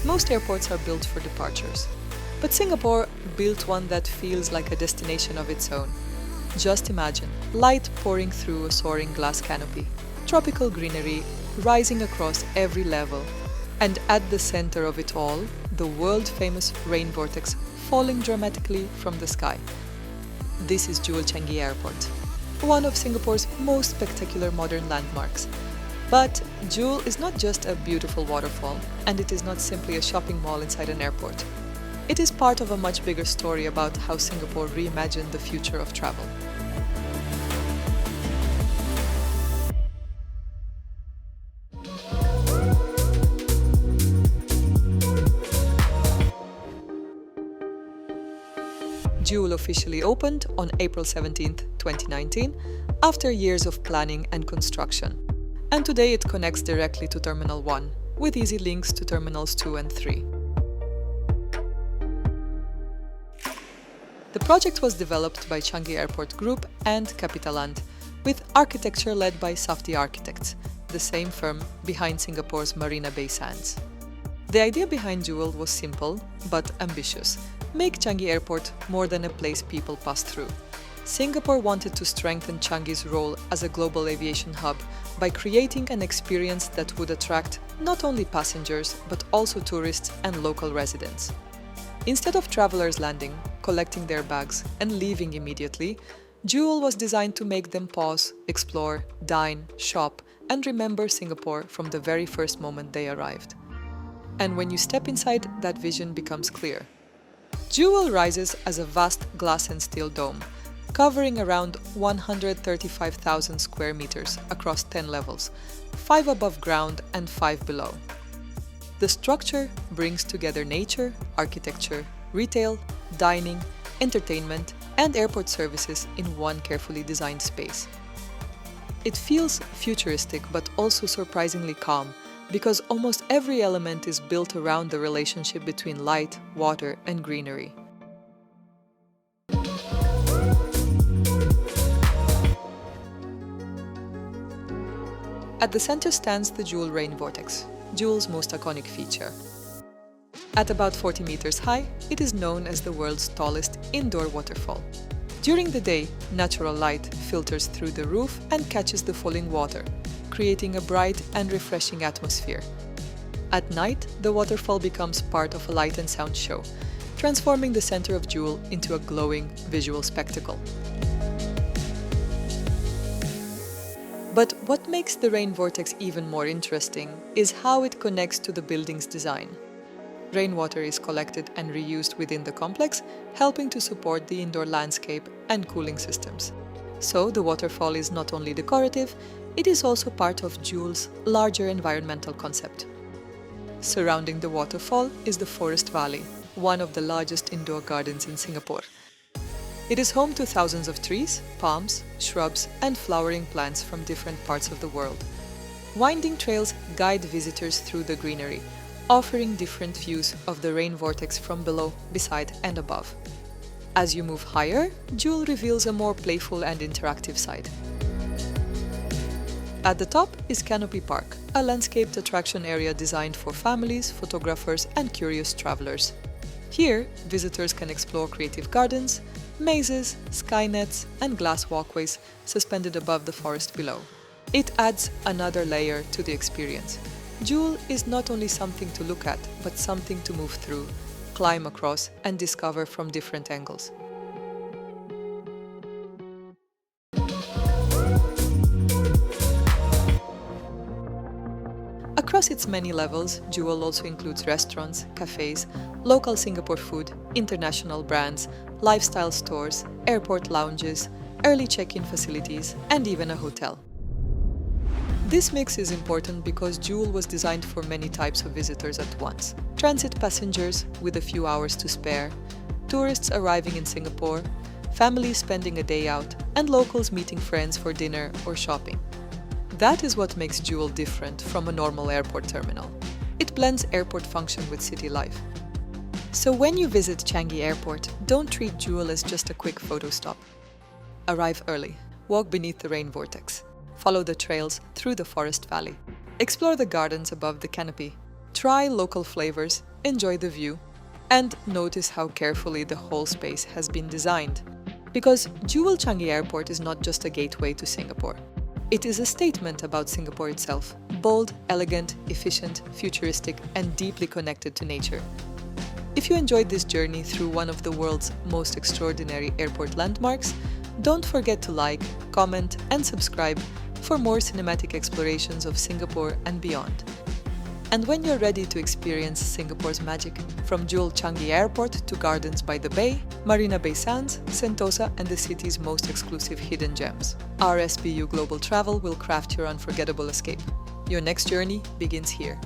Most airports are built for departures, but Singapore built one that feels like a destination of its own. Just imagine light pouring through a soaring glass canopy, tropical greenery rising across every level, and at the center of it all, the world-famous Rain Vortex falling dramatically from the sky. This is Jewel Changi Airport, one of Singapore's most spectacular modern landmarks. But Jewel is not just a beautiful waterfall, and it is not simply a shopping mall inside an airport. It is part of a much bigger story about how Singapore reimagined the future of travel. Jewel officially opened on April 17, 2019, after years of planning and construction. And today it connects directly to Terminal 1, with easy links to Terminals 2 and 3. The project was developed by Changi Airport Group and Capitaland, with architecture led by Safdie Architects, the same firm behind Singapore's Marina Bay Sands. The idea behind Jewel was simple but ambitious: make Changi Airport more than a place people pass through. Singapore wanted to strengthen Changi's role as a global aviation hub by creating an experience that would attract not only passengers but also tourists and local residents. Instead of travelers landing, collecting their bags, and leaving immediately, Jewel was designed to make them pause, explore, dine, shop, and remember Singapore from the very first moment they arrived. And when you step inside, that vision becomes clear. Jewel rises as a vast glass and steel dome, covering around 135,000 square meters across 10 levels, 5 above ground and 5 below. The structure brings together nature, architecture, retail, dining, entertainment, and airport services in one carefully designed space. It feels futuristic but also surprisingly calm, because almost every element is built around the relationship between light, water, and greenery. At the center stands the Jewel Rain Vortex, Jewel's most iconic feature. At about 40 meters high, it is known as the world's tallest indoor waterfall. During the day, natural light filters through the roof and catches the falling water, creating a bright and refreshing atmosphere. At night, the waterfall becomes part of a light and sound show, transforming the center of Jewel into a glowing visual spectacle. But what makes the Rain Vortex even more interesting is how it connects to the building's design. Rainwater is collected and reused within the complex, helping to support the indoor landscape and cooling systems. So the waterfall is not only decorative, it is also part of Jewel's larger environmental concept. Surrounding the waterfall is the Forest Valley, one of the largest indoor gardens in Singapore. It is home to thousands of trees, palms, shrubs, and flowering plants from different parts of the world. Winding trails guide visitors through the greenery, offering different views of the Rain Vortex from below, beside, and above. As you move higher, Jewel reveals a more playful and interactive side. At the top is Canopy Park, a landscaped attraction area designed for families, photographers, and curious travelers. Here, visitors can explore creative gardens, mazes, sky nets, and glass walkways suspended above the forest below. It adds another layer to the experience. Jewel is not only something to look at, but something to move through, climb across, and discover from different angles. Across its many levels, Jewel also includes restaurants, cafes, local Singapore food, international brands, lifestyle stores, airport lounges, early check-in facilities, and even a hotel. This mix is important because Jewel was designed for many types of visitors at once: transit passengers with a few hours to spare, tourists arriving in Singapore, families spending a day out, and locals meeting friends for dinner or shopping. That is what makes Jewel different from a normal airport terminal. It blends airport function with city life. So when you visit Changi Airport, don't treat Jewel as just a quick photo stop. Arrive early, walk beneath the Rain Vortex, follow the trails through the Forest Valley, explore the gardens above the canopy, try local flavors, enjoy the view, and notice how carefully the whole space has been designed. Because Jewel Changi Airport is not just a gateway to Singapore. It is a statement about Singapore itself: bold, elegant, efficient, futuristic, and deeply connected to nature. If you enjoyed this journey through one of the world's most extraordinary airport landmarks, don't forget to like, comment, and subscribe for more cinematic explorations of Singapore and beyond. And when you're ready to experience Singapore's magic, from Jewel Changi Airport to gardens by the bay, Marina Bay Sands, Sentosa, and the city's most exclusive hidden gems, RSBU Global Travel will craft your unforgettable escape. Your next journey begins here.